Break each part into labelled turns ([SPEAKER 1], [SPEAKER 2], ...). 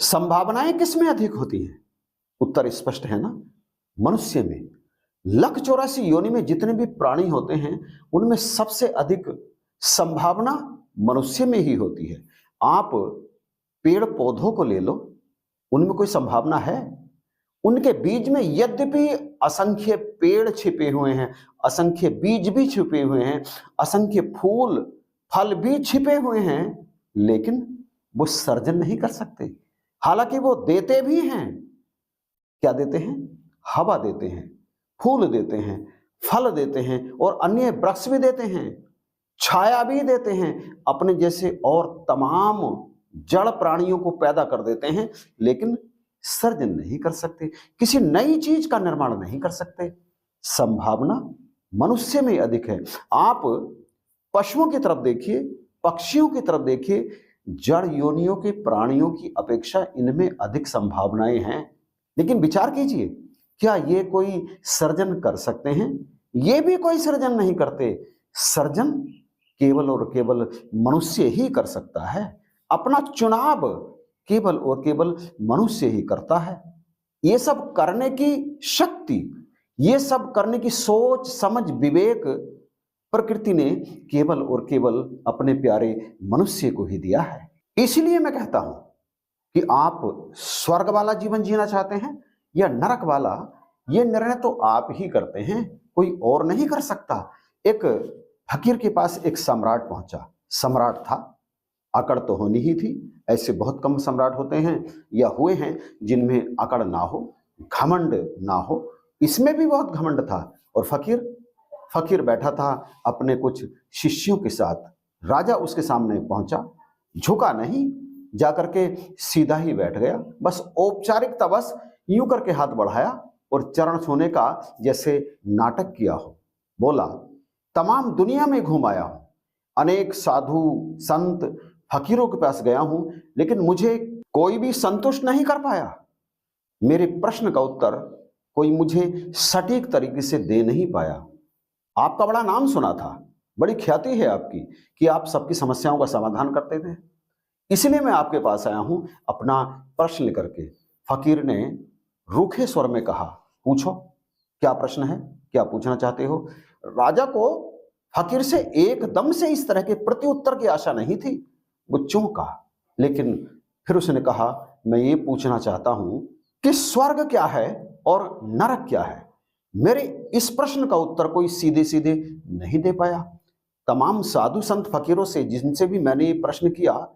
[SPEAKER 1] संभावनाएं किसमें अधिक होती हैं? उत्तर स्पष्ट है ना, मनुष्य में। 1,84,00,000 योनि में जितने भी प्राणी होते हैं उनमें सबसे अधिक संभावना मनुष्य में ही होती है। आप पेड़ पौधों को ले लो, उनमें कोई संभावना है? उनके बीज में यद्यपि असंख्य पेड़ छिपे हुए हैं, असंख्य बीज भी छिपे हुए हैं, असंख्य फूल फल भी छिपे हुए हैं, लेकिन वो सर्जन नहीं कर सकते। हालांकि वो देते भी हैं। क्या देते हैं? हवा देते हैं, फूल देते हैं, फल देते हैं और अन्य वृक्ष भी देते हैं, छाया भी देते हैं, अपने जैसे और तमाम जड़ प्राणियों को पैदा कर देते हैं, लेकिन सर्जन नहीं कर सकते, किसी नई चीज का निर्माण नहीं कर सकते। संभावना मनुष्य में अधिक है। आप पशुओं की तरफ देखिए, पक्षियों की तरफ देखिए, जड़ योनियों के प्राणियों की अपेक्षा इनमें अधिक संभावनाएं हैं। लेकिन विचार कीजिए, क्या ये कोई सर्जन कर सकते हैं? ये भी कोई सर्जन नहीं करते। सर्जन केवल और केवल मनुष्य ही कर सकता है। अपना चुनाव केवल और केवल मनुष्य ही करता है। ये सब करने की शक्ति, ये सब करने की सोच समझ विवेक प्रकृति ने केवल और केवल अपने प्यारे मनुष्य को ही दिया है। इसलिए मैं कहता हूं कि आप स्वर्ग वाला जीवन जीना चाहते हैं या नरक वाला, ये निर्णय तो आप ही करते हैं, कोई और नहीं कर सकता। एक फकीर के पास एक सम्राट पहुंचा। सम्राट था, अकड़ तो होनी ही थी। ऐसे बहुत कम सम्राट होते हैं या हुए हैं जिनमें अकड़ ना हो, घमंड ना हो। इसमें भी बहुत घमंड था। और फकीर बैठा था अपने कुछ शिष्यों के साथ। राजा उसके सामने पहुंचा, झुका नहीं, जाकर के सीधा ही बैठ गया। बस औपचारिकता, बस यूं करके हाथ बढ़ाया और चरण छूने का जैसे नाटक किया हो। बोला, तमाम दुनिया में घूम आया हूं, अनेक साधु संत फकीरों के पास गया हूं, लेकिन मुझे कोई भी संतुष्ट नहीं कर पाया। मेरे प्रश्न का उत्तर कोई मुझे सटीक तरीके से दे नहीं पाया। आपका बड़ा नाम सुना था, बड़ी ख्याति है आपकी कि आप सबकी समस्याओं का समाधान करते थे, इसलिए मैं आपके पास आया हूं अपना प्रश्न लेकर के। फकीर ने रूखे स्वर में कहा, पूछो, क्या प्रश्न है, क्या पूछना चाहते हो? राजा को फकीर से एकदम से इस तरह के प्रत्युत्तर की आशा नहीं थी। वो चौंका, लेकिन फिर उसने कहा, मैं ये पूछना चाहता हूं कि स्वर्ग क्या है और नरक क्या है? मेरे इस प्रश्न का उत्तर कोई सीधे सीधे नहीं दे पाया। तमाम साधु संत फकीरों से जिनसे भी मैंने ये प्रश्न किया,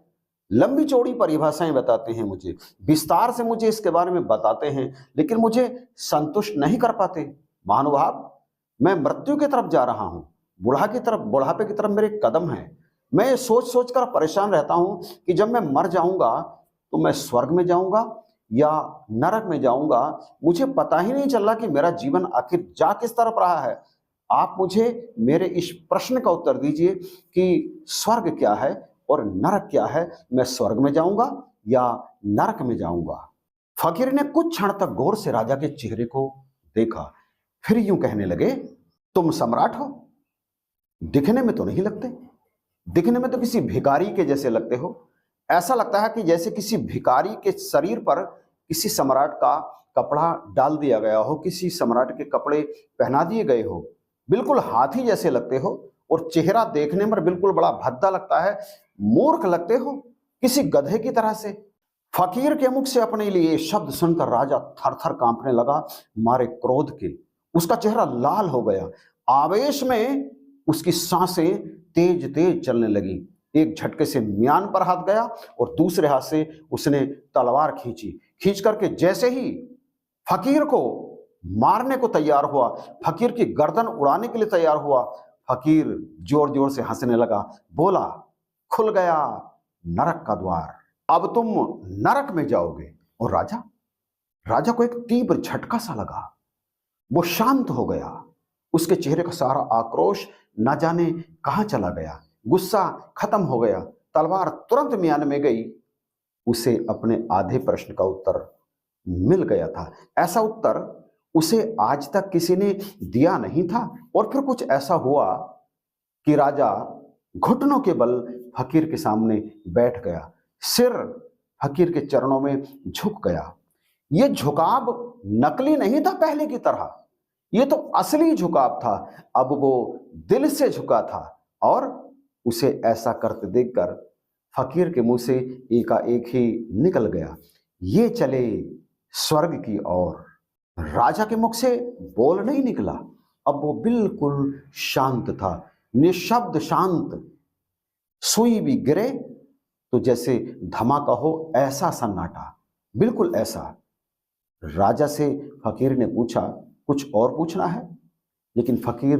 [SPEAKER 1] लंबी चौड़ी परिभाषाएं बताते हैं, मुझे विस्तार से मुझे इसके बारे में बताते हैं, लेकिन मुझे संतुष्ट नहीं कर पाते। महानुभाव, मैं मृत्यु की तरफ जा रहा हूं, बुढ़ापे की तरफ मेरे कदम हैं। मैं सोच सोच कर परेशान रहता हूं कि जब मैं मर जाऊंगा तो मैं स्वर्ग में जाऊंगा या नरक में जाऊंगा। मुझे पता ही नहीं चल रहा कि मेरा जीवन आखिर जा किस तरफ रहा है। आप मुझे मेरे इस प्रश्न का उत्तर दीजिए कि स्वर्ग क्या है और नरक क्या है? मैं स्वर्ग में जाऊंगा या नरक में जाऊंगा? फकीर ने कुछ क्षण तक गौर से राजा के चेहरे को देखा, फिर यूं कहने लगे, तुम सम्राट हो, दिखने में तो नहीं लगते, दिखने में तो किसी भिखारी के जैसे लगते हो। ऐसा लगता है कि जैसे किसी भिखारी के शरीर पर किसी सम्राट का कपड़ा डाल दिया गया हो, किसी सम्राट के कपड़े पहना दिए गए हो। बिल्कुल हाथी जैसे लगते हो और चेहरा देखने में बिल्कुल बड़ा भद्दा लगता है, मूर्ख लगते हो, किसी गधे की तरह से। फकीर के मुख से अपने लिए शब्द सुनकर राजा थर-थर कांपने लगा, मारे क्रोध के। उसका चेहरा लाल हो गया, आवेश में उसकी सांसें तेज तेज चलने लगी। एक झटके से म्यान पर हाथ गया और दूसरे हाथ से उसने तलवार खींच करके जैसे ही फकीर को मारने को तैयार हुआ, फकीर की गर्दन उड़ाने के लिए तैयार हुआ, फकीर जोर जोर से हंसने लगा, बोला, खुल गया नरक का द्वार, अब तुम नरक में जाओगे। और राजा को एक तीव्र झटका सा लगा, वो शांत हो गया। उसके चेहरे का सारा आक्रोश न जाने कहां चला गया, गुस्सा खत्म हो गया, तलवार तुरंत म्यान में गई। उसे अपने आधे प्रश्न का उत्तर मिल गया था। ऐसा उत्तर उसे आज तक किसी ने दिया नहीं था। और फिर कुछ ऐसा हुआ कि राजा घुटनों के बल फकीर के सामने बैठ गया, सिर फकीर के चरणों में झुक गया। ये झुकाव नकली नहीं था पहले की तरह, ये तो असली झुकाव था। अब वो दिल से झुका था और उसे ऐसा करते देखकर फकीर के मुंह से एकाएक ही निकल गया, ये चले स्वर्ग की ओर। राजा के मुख से बोल नहीं निकला, अब वो बिल्कुल शांत था, निशब्द शांत। सुई भी गिरे तो जैसे धमाका हो, ऐसा सन्नाटा, बिल्कुल ऐसा। राजा से फकीर ने पूछा, कुछ और पूछना है? लेकिन फकीर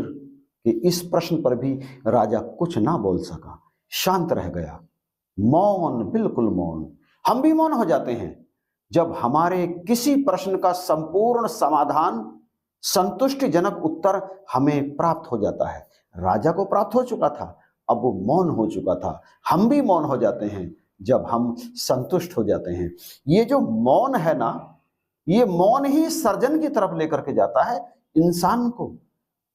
[SPEAKER 1] के इस प्रश्न पर भी राजा कुछ ना बोल सका, शांत रह गया, मौन, बिल्कुल मौन। हम भी मौन हो जाते हैं जब हमारे किसी प्रश्न का संपूर्ण समाधान, संतुष्टिजनक उत्तर हमें प्राप्त हो जाता है। राजा को प्राप्त हो चुका था, अब वो मौन हो चुका था। हम भी मौन हो जाते हैं जब हम संतुष्ट हो जाते हैं। ये जो मौन है ना, ये मौन ही सर्जन की तरफ लेकर के जाता है इंसान को।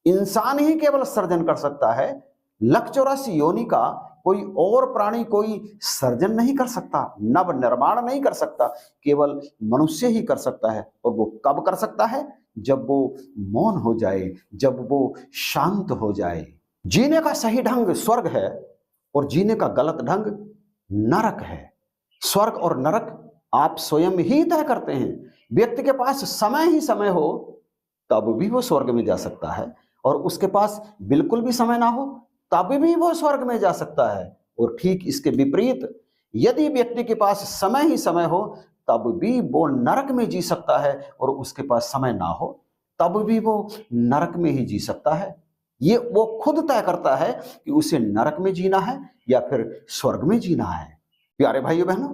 [SPEAKER 1] इंसान ही केवल सर्जन कर सकता है, 184 योनि का कोई और प्राणी कोई सर्जन नहीं कर सकता, नव निर्माण नहीं कर सकता, केवल मनुष्य ही कर सकता है। और वो कब कर सकता है? जब वो मौन हो जाए, जब वो शांत हो जाए। जीने का सही ढंग स्वर्ग है और जीने का गलत ढंग नरक है। स्वर्ग और नरक आप स्वयं ही तय करते हैं। व्यक्ति के पास समय ही समय हो तब भी वो स्वर्ग में जा सकता है, और उसके पास बिल्कुल भी समय ना हो तब भी वो स्वर्ग में जा सकता है। और ठीक इसके विपरीत, यदि व्यक्ति के पास समय ही समय हो तब भी वो नरक में जी सकता है, और उसके पास समय ना हो तब भी वो नरक में ही जी सकता है। ये वो खुद तय करता है कि उसे नरक में जीना है या फिर स्वर्ग में जीना है। प्यारे भाइयों बहनों,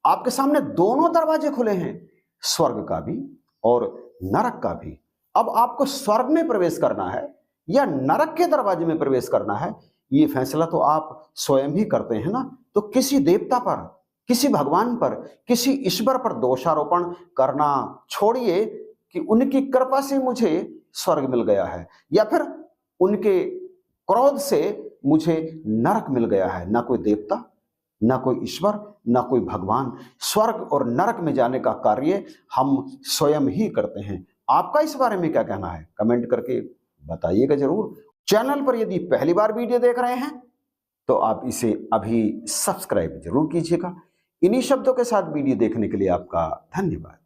[SPEAKER 1] आपके सामने दोनों दरवाजे खुले हैं, स्वर्ग का भी और नरक का भी। अब आपको स्वर्ग में प्रवेश करना है या नरक के दरवाजे में प्रवेश करना है, ये फैसला तो आप स्वयं ही करते हैं ना। तो किसी देवता पर, किसी भगवान पर, किसी ईश्वर पर दोषारोपण करना छोड़िए कि उनकी कृपा से मुझे स्वर्ग मिल गया है या फिर उनके क्रोध से मुझे नरक मिल गया है। ना कोई देवता, ना कोई ईश्वर, ना कोई भगवान। स्वर्ग और नरक में जाने का कार्य हम स्वयं ही करते हैं। आपका इस बारे में क्या कहना है? कमेंट करके बताइएगा जरूर। चैनल पर यदि पहली बार वीडियो देख रहे हैं तो आप इसे अभी सब्सक्राइब जरूर कीजिएगा। इन्हीं शब्दों के साथ वीडियो देखने के लिए आपका धन्यवाद।